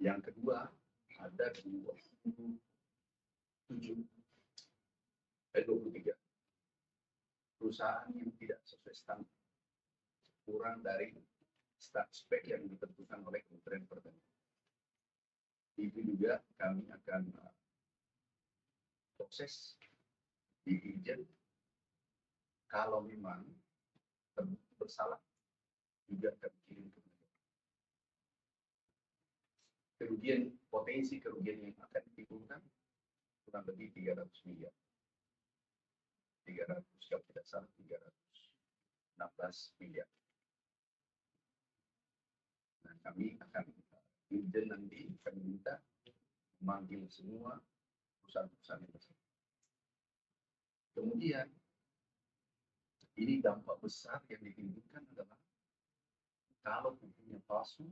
Yang kedua, ada 23 perusahaan yang tidak sesuai standar, kurang dari spek yang ditentukan oleh Kementerian Pertanian. Itu juga kami akan proses di Irjen. Kalau memang terbukti bersalah, juga kami kirim ke negara. Potensi kerugian yang akan ditimbulkan kurang lebih 300 miliar. 300, kalau tidak salah 316 miliar. Nah, kami akan Irjen nanti kami minta memanggil semua perusahaan-perusahaan tersebut. Kemudian ini dampak besar yang ditimbulkan adalah kalau pupuknya palsu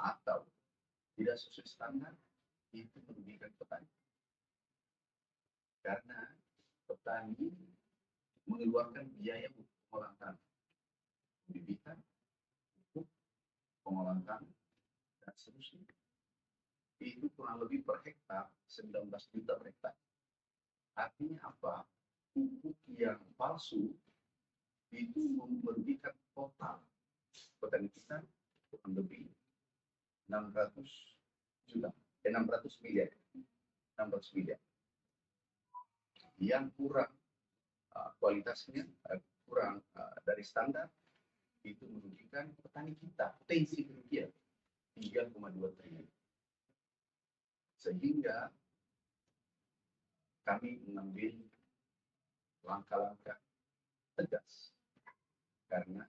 atau tidak sesuai standar, itu merugikan petani. Karena petani mengeluarkan biaya untuk pengolahan tanah, pembibitan, pupuk, pengolahan tanah, dan seterusnya. Itu kurang lebih per hektar 19 juta per hektar. Artinya apa? Pupuk yang palsu itu merugikan total petani kita kurang lebih 600 juta, 600 miliar, 600 miliar. Yang kurang kualitasnya, kurang dari standar, itu merugikan petani kita, potensi kerugian 3,2 triliun. Sehingga kami mengambil langkah-langkah tegas karena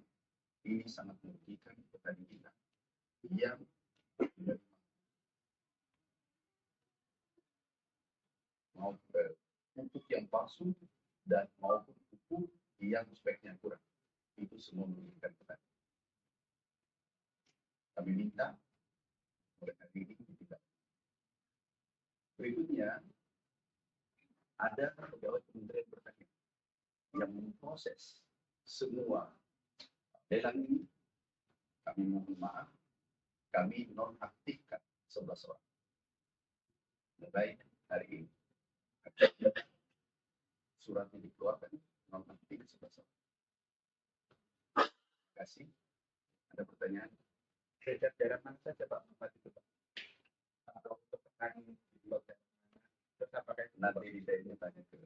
ini sangat merugikan petani kita yang mau pupuk yang palsu dan maupun pupuk yang speknya kurang, itu semua merugikan petani. Kami minta oleh hari ini tidak. Berikutnya ada pegawai Kementerian Pertanian yang memproses semua lelang ini. Kami mohon maaf, kami nonaktifkan 11 orang. Mulai hari ini suratnya dikeluarkan, nonaktif 11 orang. Terima kasih. Ada pertanyaan? Kerja daerah mana saja Pak? Itu Pak? Atau untuk petani di luar daerah mana? Terus apakah itu nanti detailnya tanya ke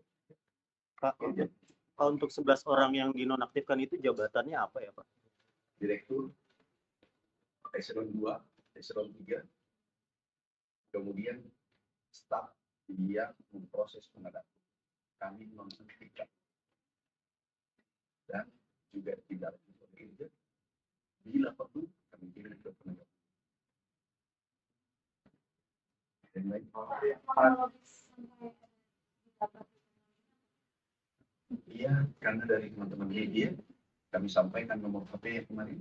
Pak? Untuk 11 orang yang dinonaktifkan itu jabatannya apa ya Pak? Direktur, eselon 2, eselon 3, kemudian staf yang memproses pengadaan. Kami nonaktifkan dan juga tidak bekerja. Bila perlu, kami kirim ke penegak. Yang lain, iya, karena dari teman-teman media kami sampaikan nomor HP kemarin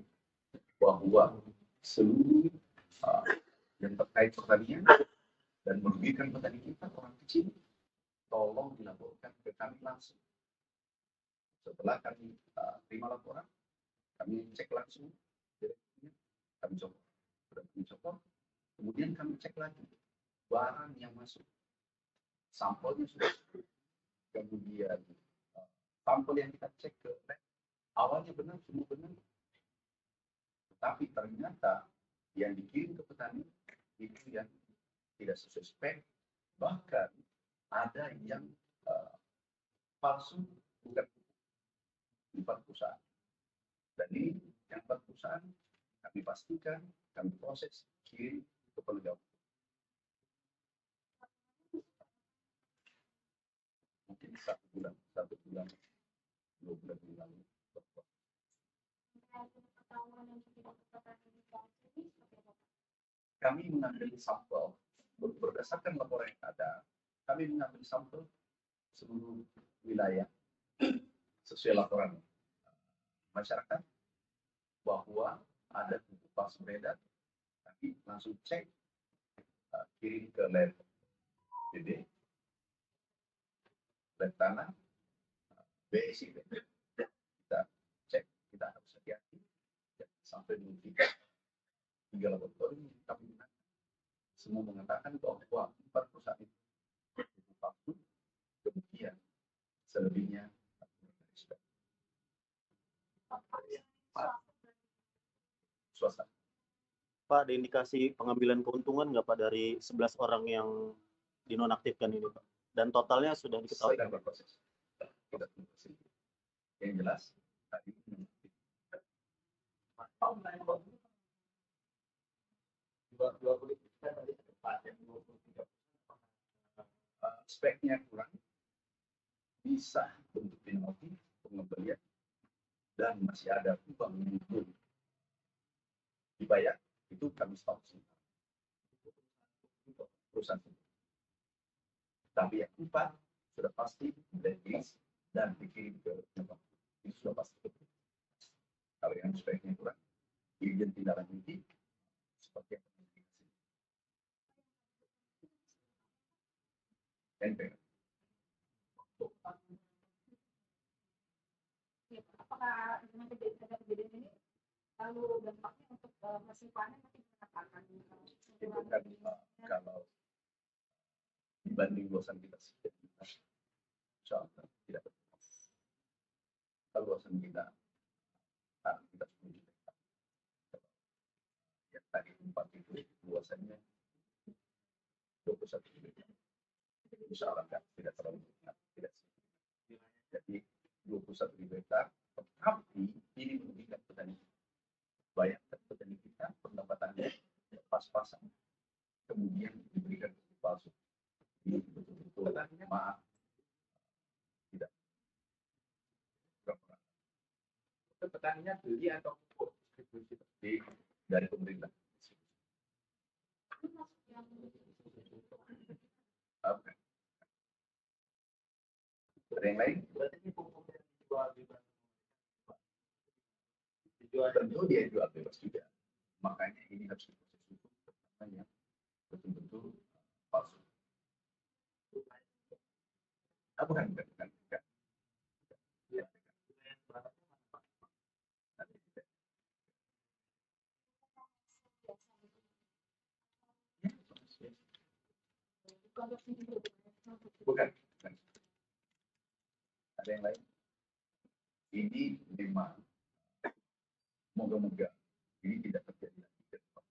bahwa seluruh yang terkait pertanian dan merugikan petani kita orang kecil, tolong dilaporkan ke kami langsung. Setelah kami terima laporan, kami cek langsung, kami copot, kemudian kami cek lagi barang yang masuk, sampelnya sudah, kemudian sampel yang kita cek ke lab, awalnya benar, semua benar, tetapi ternyata yang dikirim ke petani itu yang tidak sesuai spek, bahkan ada yang palsu, bukan 4 perusahaan. Dan ini yang 4 perusahaan kami pastikan, kami proses, kirim ke penegak hukum. Mungkin 1 bulan, 2 bulan lalu. Kami mengambil sampel berdasarkan laporan yang ada. Kami mengambil sampel seluruh wilayah sesuai laporan masyarakat bahwa ada pupuk palsu beredar. Kami langsung cek, kirim ke lab BD, lab tanah, BSI. Kita cek, kita harus hati-hati sampai merugikan 3 laboratorium yang kami gunakan, semua mengatakan bahwa 4 perusahaan itu palsu, kemudian selebihnya swasta. Pak, ada indikasi pengambilan keuntungan nggak Pak dari 11 orang yang dinonaktifkan ini Pak? Dan totalnya sudah diketahui? Sedang berproses. Kita tunggu hasil. Yang jelas, tadi speknya kurang, bisa bentuk penalti, pengembalian, dan masih ada uang yang belum dibayar, itu kami stop sementara. Perusahaan. Tapi yang upah sudah pasti blacklist dan dikirim ke negara. Itu sudah pasti. Kalau yang speknya kurang, izin tindak lanjuti seperti yang NPR. Apakah dengan kejadian ini lalu dampaknya untuk musim panen masih akan Itu kan kalau dibanding luasan kita insya Allah tidak berkurang. Kalau luasan kita kita 10 juta. Yang tadi 4 itu luasannya 21 juta. Insya Allah tidak terlalu banyak, tidak signifikan. Jadi 21 ribu hektar, tetapi ini merugikan petani. Bayangkan petani kita pendapatannya pas-pasan, kemudian diberikan palsu. Ini betul-betul maaf, tidak berapa. Petaninya beli atau distribusi dari pemerintah. Oke. Ada yang lain? Tentu dia jual bebas juga. Makanya ini harus diproses hukum terutama yang betul-betul palsu. Bukan. Ya. Bukan. Ada yang lain? Ini memang moga-moga ini tidak terjadi lagi ke depan.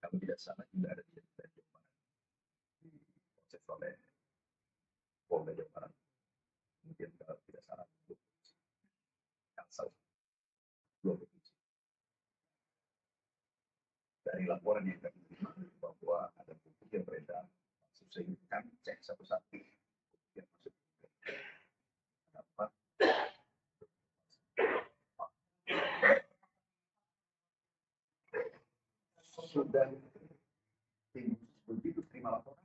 Kalau tidak salah juga ada di Jawa Barat, proses oleh Polda Jawa Barat. Kemudian kalau tidak salah Kalsel 2 provinsi. Dari laporan yang kami terima bahwa ada bukti yang beredar, sehingga kami cek satu-satu yang masuk dapat sudah begitu terima laporan,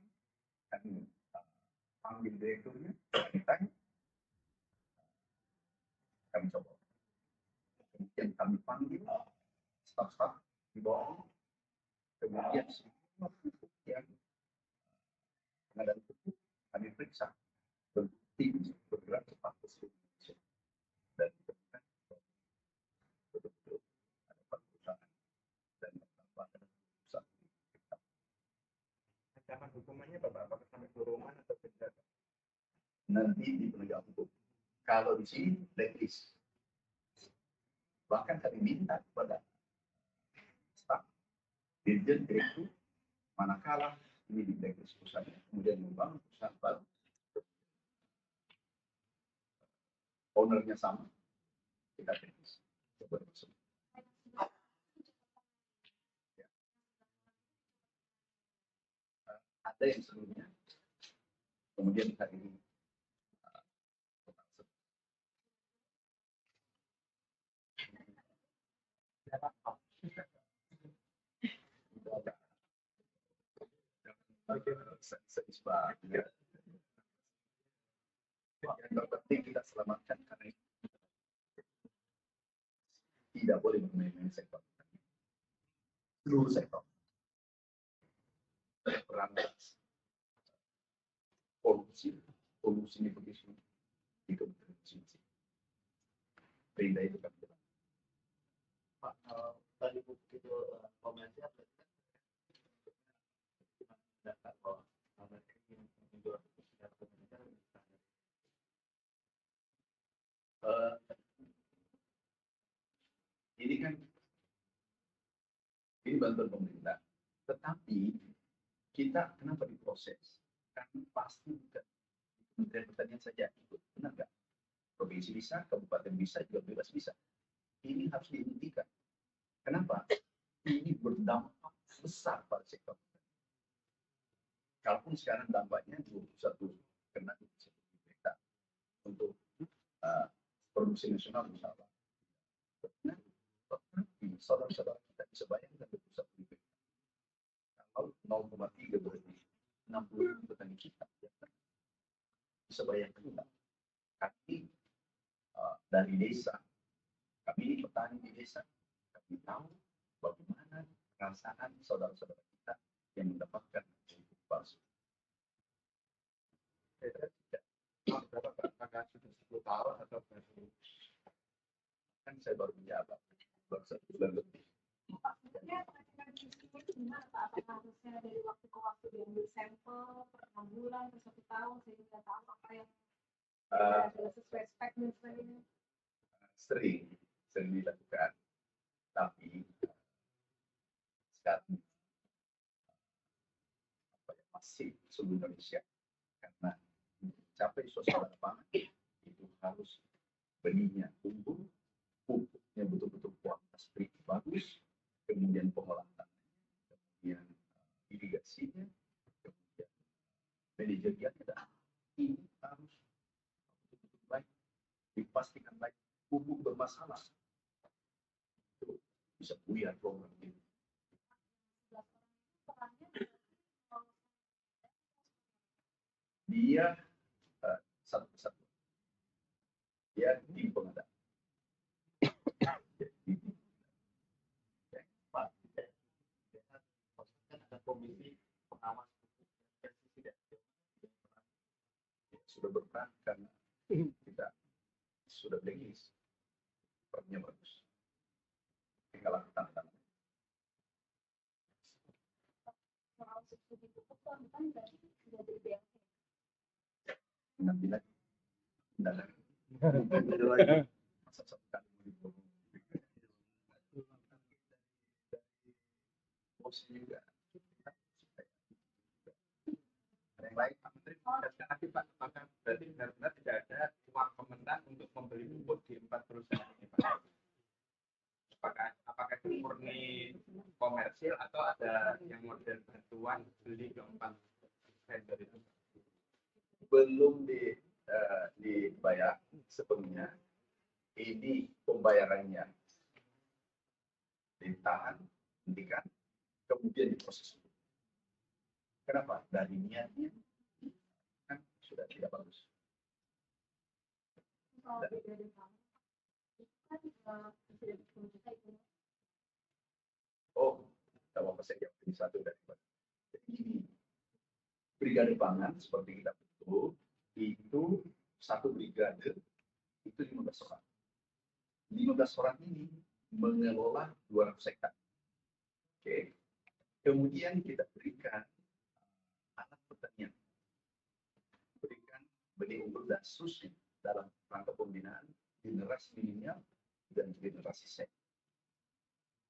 kami panggil direkturnya, ditanya, kami coba. Kemudian kami panggil staf-staf di bawah, kemudian semua yang pengadaan pupuk kami periksa, berbukti bergerak cepat ke seluruh Indonesia dan ditemukan betul-betul ada 4 perusahaan dan beberapa ada perusahaan. Ancaman hukumannya apakah sampai kurungan atau tidak? Nanti di penegak hukum. Kalau di sini blacklist. Bahkan kami minta kepada staf, dirjen, direktur, manakala ini di blacklist perusahaannya, kemudian membangun perusahaan baru, ownernya sama, kita blacklist. Ya. Ada yang sebelumnya, kemudian hari ini yang terpenting kita selamatkan karena tidak boleh bermain-main sektor seluruh sektor berantas polusi ini begitu di kementerian susi. Perintah itu kan Pak, tadi itu komersial data bahwa mereka ingin menjual secara komersial. Ini kan ini bantuan pemerintah, tetapi kita kenapa diproses? Karena pasti bukan Kementerian Pertanian saja ikut, benar nggak? Provinsi bisa, kabupaten bisa, juga bebas bisa. Ini harus dihentikan. Kenapa? Ini berdampak besar pada sektor. Kalaupun sekarang dampaknya 21 kena 21 hektar untuk produksi nasional misalnya. Nah, tetapi saudara-saudara kita bisa bayangkan 21 hektar. Kalau 0,3 berarti 60 petani kita. Ya kan? Bisa bayangkan enggak? Kami dari desa, kami ini petani di desa, kami tahu bagaimana perasaan saudara-saudara kita yang mendapatkan pupuk palsu. Saya tidak tahu apakah sudah 10 tahun atau baru, kan saya baru menjabat, baru 1 bulan lebih. Pak, sebenarnya itu gimana Pak? Apakah harusnya dari waktu ke waktu diambil sampel per 6 bulan, per 1 tahun, sehingga tahu apa yang adalah sesuai spek dan sebagainya? Sering dilakukan, tapi sekarang masih seluruh Indonesia karena mencapai suasana lapangan itu harus benihnya tumbuh, pupuknya betul-betul kualitas bagus, kemudian pengolahan, kemudian irigasinya, kemudian manajerialnya, dan ini harus betul-betul baik, dipastikan baik. Pupuk bermasalah itu bisa buyar program ini. Dia satu persatu, dia tim pengadaan. Ada komisi pengawas Sudah berperan karena kita sudah legis, pernya bagus, tinggal tangan. Soal subsidi pupuk kan berarti sudah dari BLT. Nanti lagi, masa satu kali posisi juga. Ada yang lain, Pak Menteri? Nanti Pak, maka berarti benar-benar tidak ada uang pemerintah untuk membeli pupuk di 4 perusahaan ini, Pak. Apakah itu murni komersil atau ada yang model bantuan beli ke 4 vendor itu? Belum dibayar sepenuhnya. Ini pembayarannya ditahan, hentikan, kemudian diproses. Kenapa? Dari niatnya kan sudah tidak bagus. Soal beda dari kamu, itu kan sudah kita itu. Oh, kalau saya jawab ini satu dari jadi ini brigade pangan seperti kita bentuk itu satu brigade itu 15 orang. 15 orang ini mengelola 200 hektar. Oke. Kemudian kita berikan alat pertanian, berikan benih unggul dan susu dalam rangka pembinaan generasi milenial dan generasi Z.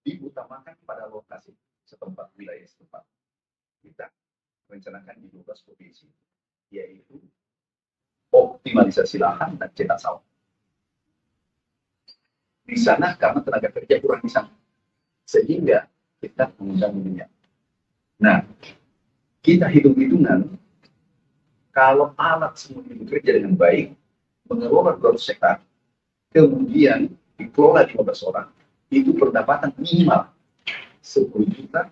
Diutamakan pada lokasi setempat, wilayah setempat. Kita rencanakan di 12 provinsi, yaitu optimalisasi lahan dan cetak sawah. Di sana karena tenaga kerja kurang di sana, sehingga kita mengundang minyak. Nah, kita hitung-hitungan kalau alat semua ini bekerja dengan baik, mengelola 200 hektar, kemudian dikelola 15 orang, itu pendapatan minimal 10 juta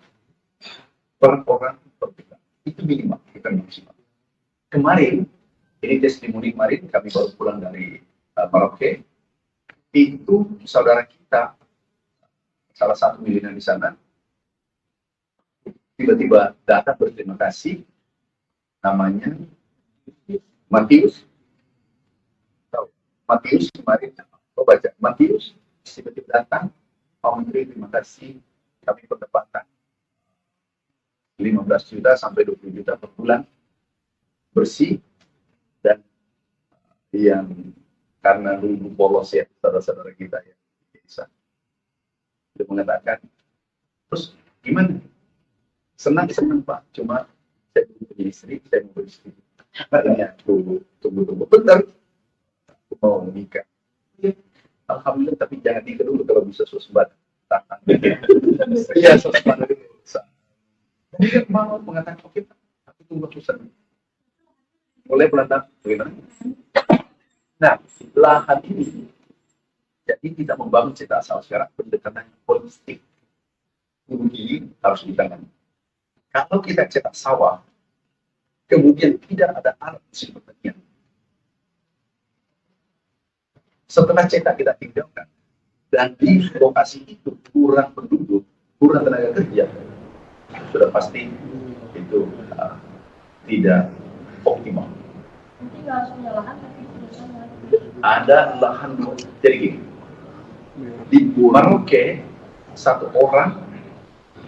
per orang per bulan. Itu minimal, kita maksimal. Kemarin, ini testimoni kemarin, kami baru pulang dari Merauke, itu saudara kita, salah satu milenial di sana, tiba-tiba datang berterima kasih, namanya Matius. Matius kemarin, baca Matius tiba-tiba datang, Pak Menteri, terima kasih. Kami pendapatan 15 juta sampai 20 juta per bulan bersih, dan yang karena dulu polos ya saudara-saudara kita ya bisa dia mengatakan, terus gimana? Senang Pak, cuma saya belum punya istri, saya mau beristri. Makanya tunggu bentar, aku mau menikah. Ya, alhamdulillah, tapi jangan nikah dulu kalau bisa swasembada. Iya, swasembada dulu. Dia mau mengatakan, oke Pak, aku tunggu pesan. Boleh belanda, bagaimana? Nah, lahan ini, jadi kita membangun cita asal sekarang pendekatan holistik. Hulu harus ditangani. Kalau kita cetak sawah, kemudian tidak ada alat mesin pertanian. Setelah cetak kita tinggalkan, dan di lokasi itu kurang penduduk, kurang tenaga kerja, sudah pasti itu tidak optimal. Nanti nggak harus punya lahan, tapi Ada lahan, jadi gini, di Merauke satu orang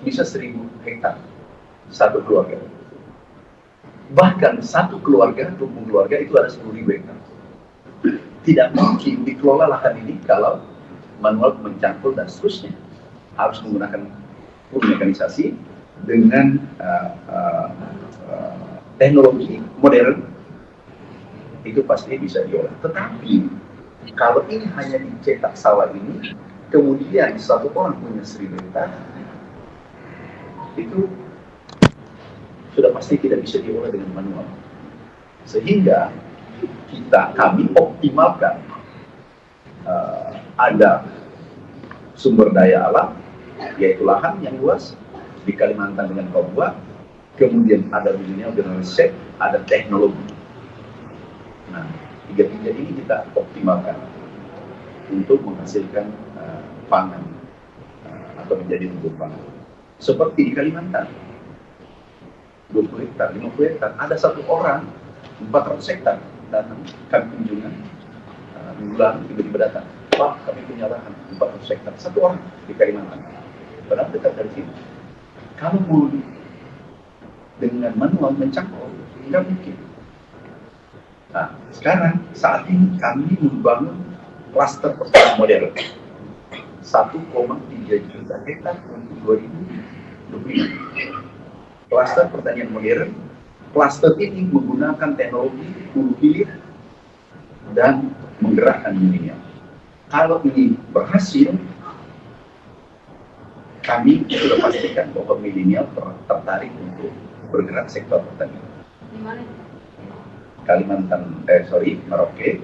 bisa 1.000 hektar satu keluarga. Bahkan satu keluarga, rumpun keluarga itu ada 10.000 hektar. Tidak mungkin dikelola lahan ini kalau manual mencangkul dan seterusnya. Harus menggunakan mekanisasi dengan teknologi modern, itu pasti bisa diolah. Tetapi kalau ini hanya dicetak sawah ini, kemudian satu orang punya 1.000 hektar, itu sudah pasti tidak bisa diolah dengan manual. Sehingga kami optimalkan ada sumber daya alam, yaitu lahan yang luas di Kalimantan dengan Papua, kemudian ada milenial dengan riset, ada teknologi. Nah, tiga-tiga ini kita optimalkan untuk menghasilkan pangan atau menjadi lumbung pangan. Seperti di Kalimantan, 20 hektar, 50 hektar, ada satu orang 400 hektar datang kami kunjungan minggu lalu, tiba-tiba datang, Pak, kami punya lahan 400 hektar, satu orang di Kalimantan, padahal dekat dari sini. Kalau mau dengan manual mencangkul, tidak mungkin. Nah, sekarang saat ini kami membangun klaster pertanian modern 1,3 juta hektar untuk 2025. Klaster pertanian modern, klaster ini menggunakan teknologi hulu hilir dan menggerakkan milenial. Kalau ini berhasil, kami sudah pastikan bahwa milenial tertarik untuk bergerak sektor pertanian. di mana? Merauke,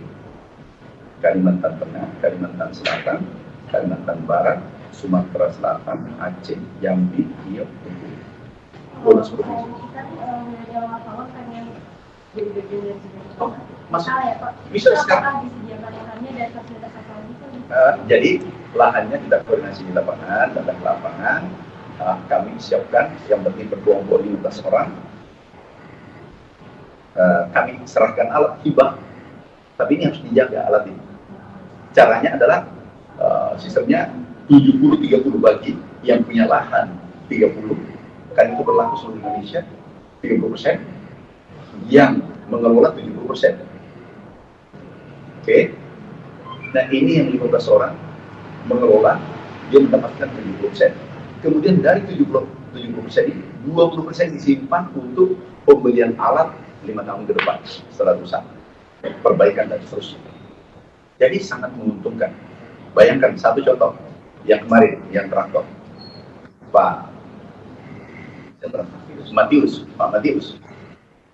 Kalimantan Tengah, Kalimantan Selatan, Kalimantan Barat, Sumatera Selatan, Aceh, Jambi, Riau, Bengkulu. Bonus provinsi. Kita ada wartawan pengen jadi Masuk. ya Pak. Bisa sekarang. Apakah disediakan lahannya dan fasilitas apa lagi Pak? Jadi lahannya kita koordinasi di lapangan, datang ke lapangan, kami siapkan, yang penting berkelompok 15 orang. Kami serahkan alat hibah, tapi ini harus dijaga alat ini. Caranya adalah sistemnya 70-30 bagi yang punya lahan 30, kan itu berlaku seluruh Indonesia, 30%, yang mengelola 70%. Oke. Nah ini yang 15 orang mengelola, dia mendapatkan 70%. Kemudian dari 70% ini, 20% disimpan untuk pembelian alat 5 tahun ke depan setelah usaha, perbaikan dan seterusnya. Jadi sangat menguntungkan. Bayangkan satu contoh, yang kemarin, yang traktor, Pak Matius,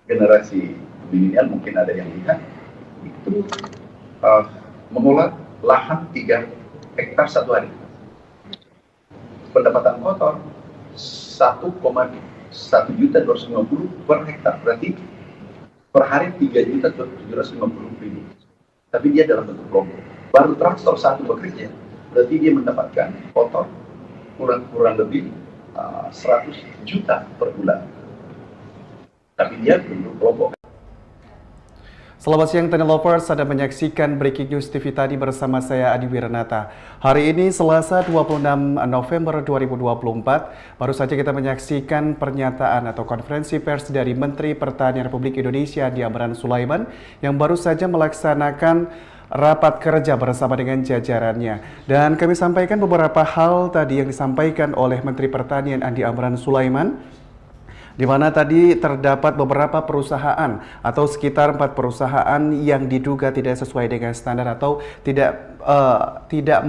generasi milenial mungkin ada yang lihat, itu mengolah lahan 3 hektar satu hari. Pendapatan kotor 1,1.250.000 per hektar, berarti per hari 3.750.000. Tapi dia dalam bentuk kelompok. Baru traktor satu bekerja, berarti dia mendapatkan kotor kurang lebih 100 juta per bulan. Tapi dia bentuk kelompok. Selamat siang Tani Lovers, Anda menyaksikan Breaking News TV tadi bersama saya Adi Wiranata. Hari ini Selasa 26 November 2024, baru saja kita menyaksikan pernyataan atau konferensi pers dari Menteri Pertanian Republik Indonesia Andi Amran Sulaiman yang baru saja melaksanakan rapat kerja bersama dengan jajarannya. Dan kami sampaikan beberapa hal tadi yang disampaikan oleh Menteri Pertanian Andi Amran Sulaiman, di mana tadi terdapat beberapa perusahaan atau sekitar 4 perusahaan yang diduga tidak sesuai dengan standar atau tidak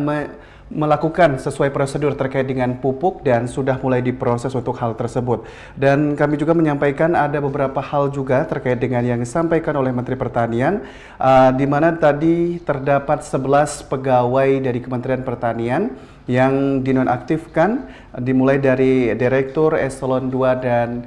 melakukan sesuai prosedur terkait dengan pupuk dan sudah mulai diproses untuk hal tersebut. Dan kami juga menyampaikan ada beberapa hal juga terkait dengan yang disampaikan oleh Menteri Pertanian, di mana tadi terdapat 11 pegawai dari Kementerian Pertanian yang dinonaktifkan, dimulai dari Direktur, Eselon 2 dan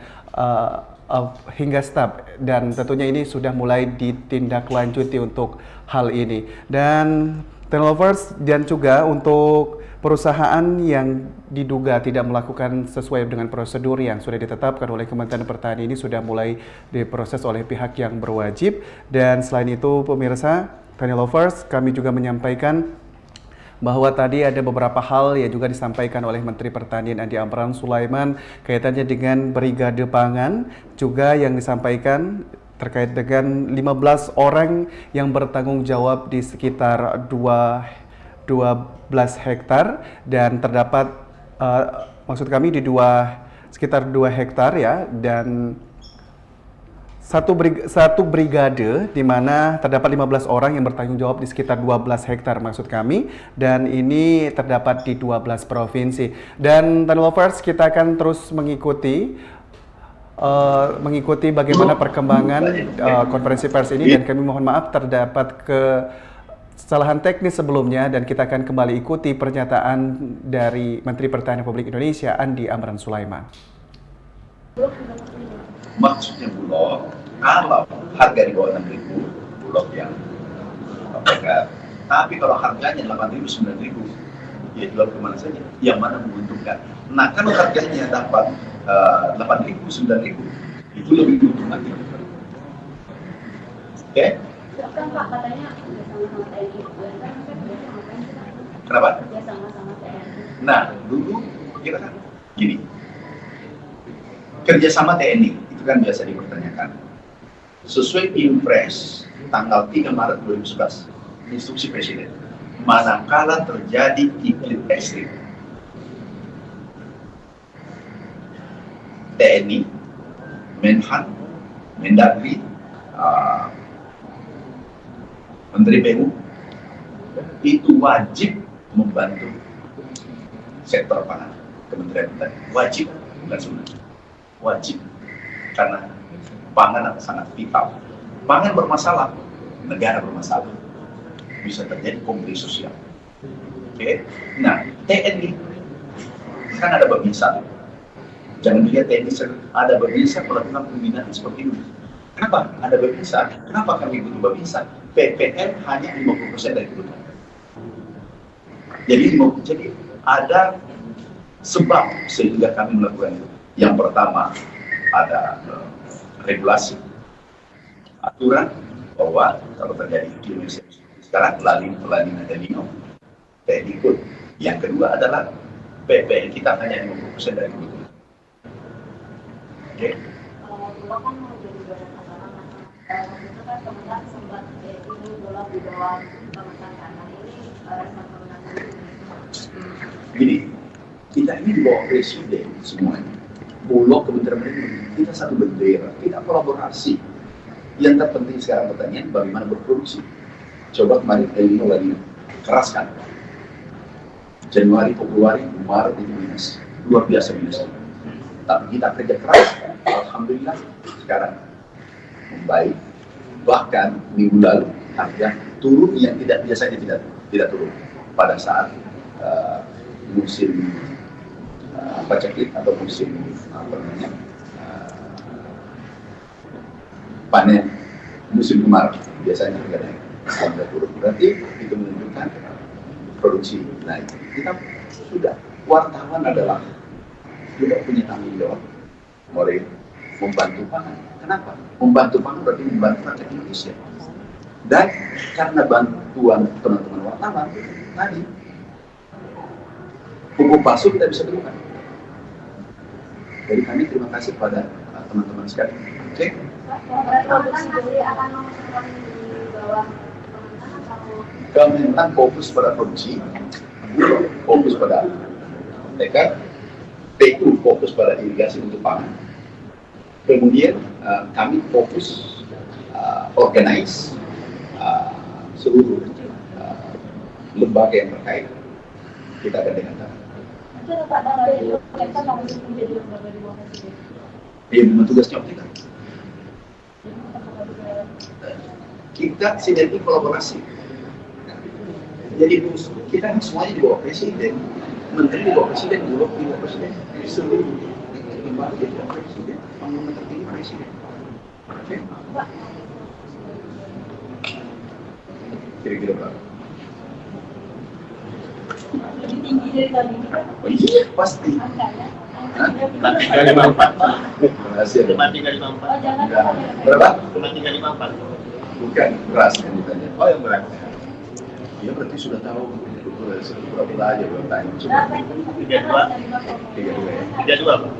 hingga staf, dan tentunya ini sudah mulai ditindaklanjuti untuk hal ini. Dan Lovers, dan juga untuk perusahaan yang diduga tidak melakukan sesuai dengan prosedur yang sudah ditetapkan oleh Kementerian Pertanian ini sudah mulai diproses oleh pihak yang berwajib. Dan selain itu pemirsa Tani Lovers, kami juga menyampaikan bahwa tadi ada beberapa hal yang juga disampaikan oleh Menteri Pertanian Andi Amran Sulaiman kaitannya dengan brigade pangan, juga yang disampaikan terkait dengan 15 orang yang bertanggung jawab di sekitar 12 hektar dan terdapat maksud kami di sekitar 2 hektar ya, dan satu brigade di mana terdapat 15 orang yang bertanggung jawab di sekitar 12 hektar maksud kami, dan ini terdapat di 12 provinsi. Dan Tani Lovers, kita akan terus mengikuti bagaimana perkembangan konferensi pers ini, dan kami mohon maaf terdapat kesalahan teknis sebelumnya, dan kita akan kembali ikuti pernyataan dari Menteri Pertanian Republik Indonesia Andi Amran Sulaiman. Maksudnya Bulog, kalau harga di bawah 6.000, Bulog yang pegang. Tapi kalau harganya 8.000, 9.000, ya jual kemana saja, yang mana menguntungkan. Nah, kalau harganya dapat 8.000, 9.000, itu lebih untung lagi. Oke? Kan Pak katanya sama-sama TNI, Kenapa? ya sama-sama TNI. Nah, dulu kita kan gini, kerjasama TNI itu kan biasa dipertanyakan. Sesuai Impres tanggal 3 Maret 2011, instruksi Presiden, manakala terjadi iklim ekstrim, TNI, Menhan, Mendagri, Menteri PU itu wajib membantu sektor pangan, Kementerian Pertanian wajib, bukan sunnah, wajib, karena pangan sangat vital. Pangan bermasalah, negara bermasalah, bisa terjadi konflik sosial. Oke, nah TNI kan ada babinsa. Jangan dilihat TNI ada babinsa melakukan pembinaan seperti ini. Kenapa ada babinsa? Kenapa kami butuh babinsa? PPN hanya 50% dari kebutuhan. Jadi ada sebab sehingga kami melakukan itu. Yang pertama ada regulasi, aturan bahwa kalau terjadi iklim sekarang La Nina dan El Nino, TNI ikut. Yang kedua adalah PPN kita hanya 50% dari kebutuhan. Oke. Bulog kan mau jadi badan anggaran, itu kan kementerian sempat ini Bulog di bawah Kementerian. Nah ini respon Kementerian. Gini, kita ini di bawah Presiden semuanya. Bulog, Kementerian Pertanian, kita satu bendera, kita kolaborasi. Yang terpenting sekarang pertanian bagaimana berproduksi. Coba kemarin El Nino La Nina, keraskan. Januari, Februari, Maret itu minus, luar biasa minus. Tapi kita kerja keras, alhamdulillah sekarang membaik. Bahkan minggu lalu harga turun yang biasanya tidak turun pada saat musim paceklik atau musim panen musim kemarau, biasanya harga naik sampai turun. Berarti itu menunjukkan produksi naik. Kita sudah, wartawan adalah juga punya tanggung jawab, membantu pangan. Kenapa? Membantu pangan berarti membantu rakyat Indonesia. Dan karena bantuan teman-teman wartawan tadi, pupuk palsu kita bisa temukan. Jadi kami terima kasih pada teman-teman sekalian. Oke? Produksi dari akan memasukkan di bawah pemerintahan atau Kementan fokus pada produksi, fokus pada tekad, PU fokus pada irigasi untuk pangan. Kemudian kami fokus organize seluruh lembaga yang terkait. Kita akan dengarkan. itu Pak dari kita langsung menjadi lembaga di bawah presiden. Dia memang tugasnya kita. Kita sinergi kolaborasi. Jadi kita semuanya di bawah presiden, menteri di bawah presiden, bulog di bawah presiden, seluruh lembaga di bawah presiden, panglima tertinggi presiden. Oke? Kira-kira Pak. Lebih tinggi dari tadi ini kan Oh iya, pasti. angkanya. Hah? Cuma 354. Terima kasih. Cuma Ada. 354. Oh jangan Enggak. jangan. Berapa? Cuma 354. Bukan beras yang ditanya. Oh yang beras. Dia berarti sudah tahu berapa aja belum tanya. Coba. Berapa itu? 32. 32 ya. 32, Pak.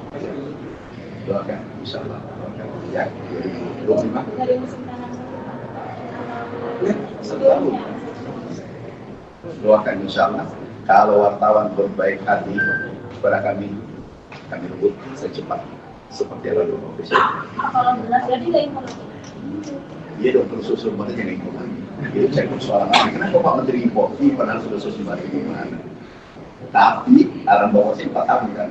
Doakan, insya Allah. Doakan. Ya, 2025. Dari musim tanam Ya, selalu. Doakan insya Allah. Kalau wartawan berbaik hati kepada kami rebut secepat seperti yang lalu Presiden. kalau beras jadi nggak informasi. Dia dokter susul mana yang impor. Itu saya persoalan lagi. Kenapa Pak Menteri impor? Padahal sudah susul mana gimana? Tapi alam bawah sih 4 tahun kan.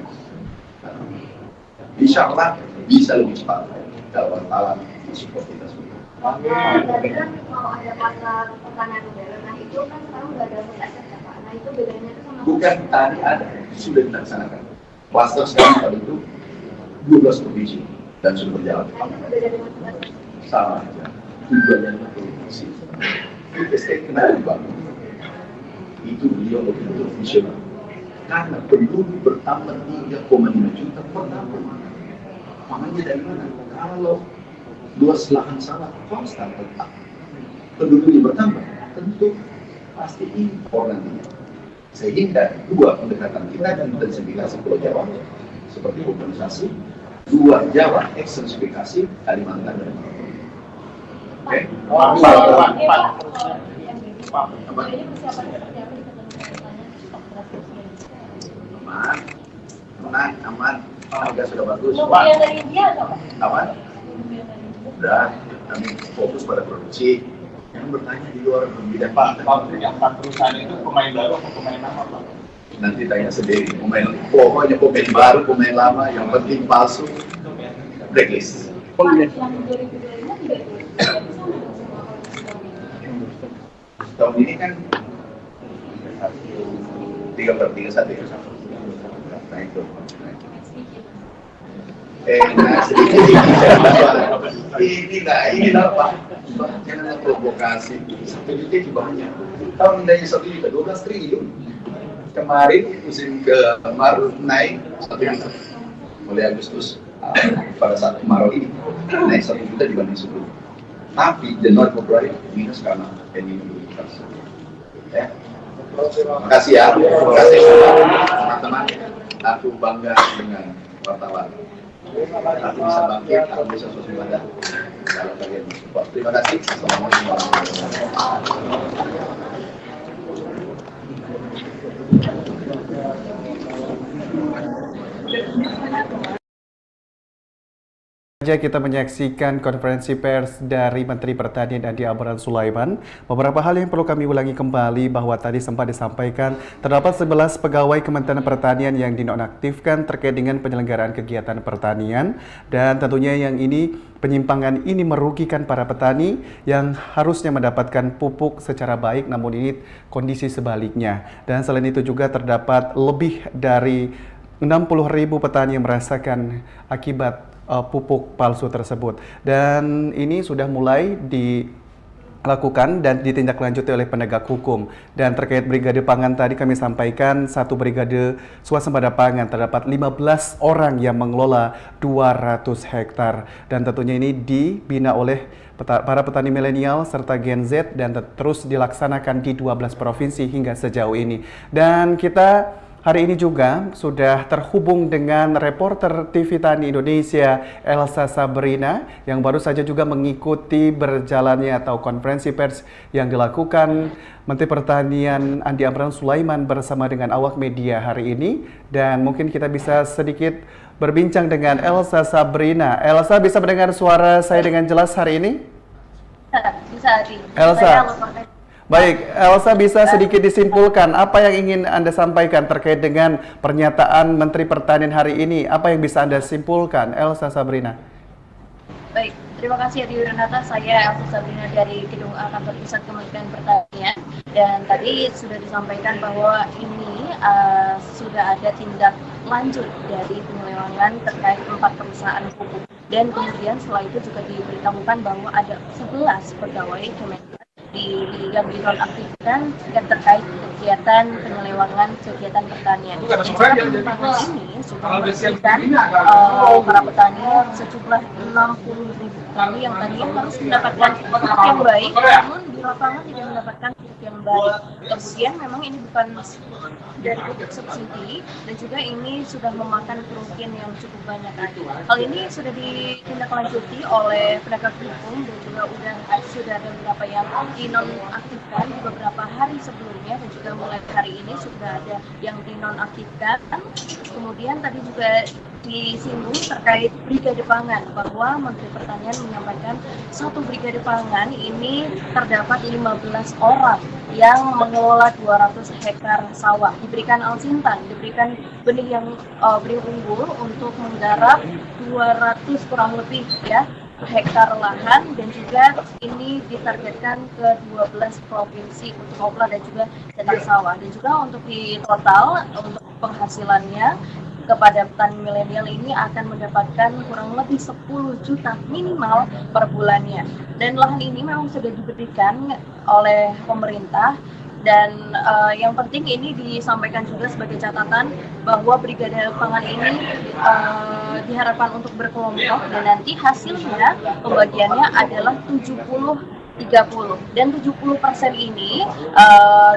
Insya Allah bisa lebih cepat kalau wartawan support kita semua. Tadi kan mau ada pasar pertanian modern, nah itu kan sekarang udah ada PSS ya Pak. Nah itu bedanya itu sama. Bukan tadi ada, sudah dilaksanakan. Cluster sekarang pada itu 12 provinsi dan sudah berjalan. Nah itu beda dari masing-masing. Sama aja. Tujuannya adalah provinsi. SDM kenapa dibangun? Itu beliau betul-betul visioner. Karena penduduk bertambah 3,5 juta per tahun. Makanya dari mana? Kalau luas lahan sawah konstan tetap, penduduknya bertambah, tentu pasti impor nantinya. Sehingga dua pendekatan kita dan intensifikasi Pulau Jawa seperti urbanisasi, dua Jawa ekstensifikasi Kalimantan dan Maluku. Oke? Apa? Ini persiapannya seperti apa di pertanian stok beras tersebut? Aman, aman. Harga sudah bagus. Nunggu yang dari India atau Pak? Aman. Nunggu yang dari India. Udah, kami fokus pada produksi. Yang bertanya di luar bidang Pak, yang 4 perusahaan itu pemain baru atau pemain lama, Pak? nanti tanya sendiri. Pokoknya pemain baru, pemain lama, yang penting palsu, blacklist. Pak, yang 2025 tidak itu. Tidak bisa nggak semua kalau Tahun ini kan 3/31 ya. Nah itu. Nah sedikit ini lah Pak. Jangan provokasi. 1 juta itu banyak. Tahun ini 1 juta 12 triliun. Kemarin musim kemarau naik 1 juta. Mulai Agustus pada saat kemarau ini naik 1 juta dibanding sebelumnya. Tapi Januari Februari minus karena ini ya. Terima kasih ya. Terima kasih teman-teman. Aku bangga dengan wartawan. Aku bisa bangkit, aku bisa sosialisasi kalau kalian support. Terima kasih. Assalamualaikum warahmatullahi wabarakatuh. Saja kita menyaksikan konferensi pers dari Menteri Pertanian Andi Amran Sulaiman. Beberapa hal yang perlu kami ulangi kembali bahwa tadi sempat disampaikan terdapat 11 pegawai Kementerian Pertanian yang dinonaktifkan terkait dengan penyelenggaraan kegiatan pertanian, dan tentunya yang ini penyimpangan ini merugikan para petani yang harusnya mendapatkan pupuk secara baik, namun ini kondisi sebaliknya. Dan selain itu juga terdapat lebih dari 60.000 petani yang merasakan akibat pupuk palsu tersebut, dan ini sudah mulai dilakukan dan ditindaklanjuti oleh penegak hukum. Dan terkait brigade pangan tadi kami sampaikan, satu brigade swasembada pangan terdapat 15 orang yang mengelola 200 hektar, dan tentunya ini dibina oleh para petani milenial serta Gen Z dan terus dilaksanakan di 12 provinsi hingga sejauh ini. Dan kita hari ini juga sudah terhubung dengan reporter TV Tani Indonesia Elsa Sabrina yang baru saja juga mengikuti berjalannya atau konferensi pers yang dilakukan Menteri Pertanian Andi Amran Sulaiman bersama dengan awak media hari ini, dan mungkin kita bisa sedikit berbincang dengan Elsa Sabrina. Elsa, bisa mendengar suara saya dengan jelas hari ini? Bisa, Adi. Elsa. Baik, Elsa, bisa sedikit disimpulkan apa yang ingin Anda sampaikan terkait dengan pernyataan Menteri Pertanian hari ini? Apa yang bisa Anda simpulkan, Elsa Sabrina? Baik, terima kasih Adi Wiranata. Saya Elsa Sabrina dari Gedung A Kantor Pusat Kementerian Pertanian. Dan tadi sudah disampaikan bahwa ini sudah ada tindak lanjut dari penyelewengan terkait 4 perusahaan pupuk. Dan kemudian setelah itu juga diberitahukan bahwa ada 11 pegawai Kementerian yang dinonaktifkan yang terkait kegiatan penyelewengan kegiatan pertanian. Penyelewengan ini sudah merugikan para petani sejumlah 60.000 petani yang tadinya harus mendapatkan pupuk yang baik, namun di lapangan tidak mendapatkan pupuk yang baik. Kemudian memang ini bukan dari pupuk subsidi dan juga ini sudah memakan kerugian yang cukup banyak. Hal ini sudah ditindaklanjuti oleh penegak hukum dan juga sudah ada beberapa yang dinonaktifkan beberapa hari sebelumnya, dan juga mulai hari ini sudah ada yang dinonaktifkan. Kemudian tadi juga disinggung terkait brigade pangan, bahwa Menteri Pertanian menyampaikan satu brigade pangan ini terdapat 15 orang yang mengelola 200 hektar sawah, diberikan alsintan, diberikan benih yang benih unggul untuk menggarap 200 kurang lebih ya hektar lahan, dan juga ini ditargetkan ke 12 provinsi untuk kopla dan juga tanah sawah. Dan juga untuk di total untuk penghasilannya kepada petani milenial ini akan mendapatkan kurang lebih 10 juta minimal per bulannya. Dan lahan ini memang sudah diberikan oleh pemerintah. Dan yang penting ini disampaikan juga sebagai catatan bahwa brigade pangan ini diharapkan untuk berkelompok, dan nanti hasilnya pembagiannya adalah 70-30, dan 70% ini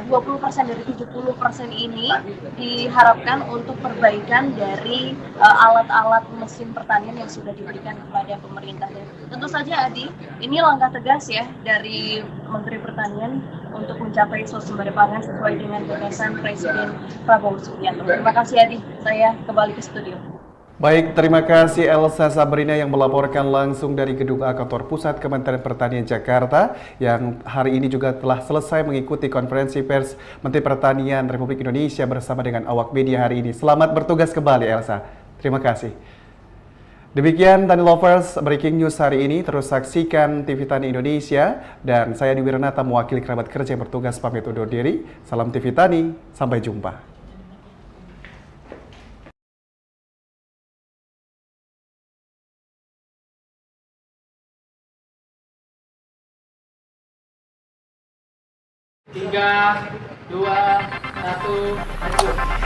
20% dari 70% ini diharapkan untuk perbaikan dari alat-alat mesin pertanian yang sudah diberikan kepada pemerintah. Dan tentu saja Adi, ini langkah tegas ya dari Menteri Pertanian untuk mencapai swasembada pangan sesuai dengan gagasan Presiden Prabowo Subianto. Terima kasih Adi, saya kembali ke studio. Baik, terima kasih Elsa Sabrina yang melaporkan langsung dari Gedung A Kantor Pusat Kementerian Pertanian Jakarta yang hari ini juga telah selesai mengikuti konferensi pers Menteri Pertanian Republik Indonesia bersama dengan awak media hari ini. Selamat bertugas kembali Elsa. Terima kasih. Demikian Tani Lovers, breaking news hari ini. Terus saksikan TV Tani Indonesia, dan saya Adi Wiranata mewakili kerabat kerja yang bertugas pamit undur diri. Salam TV Tani, sampai jumpa. Tiga, dua, satu, lanjut.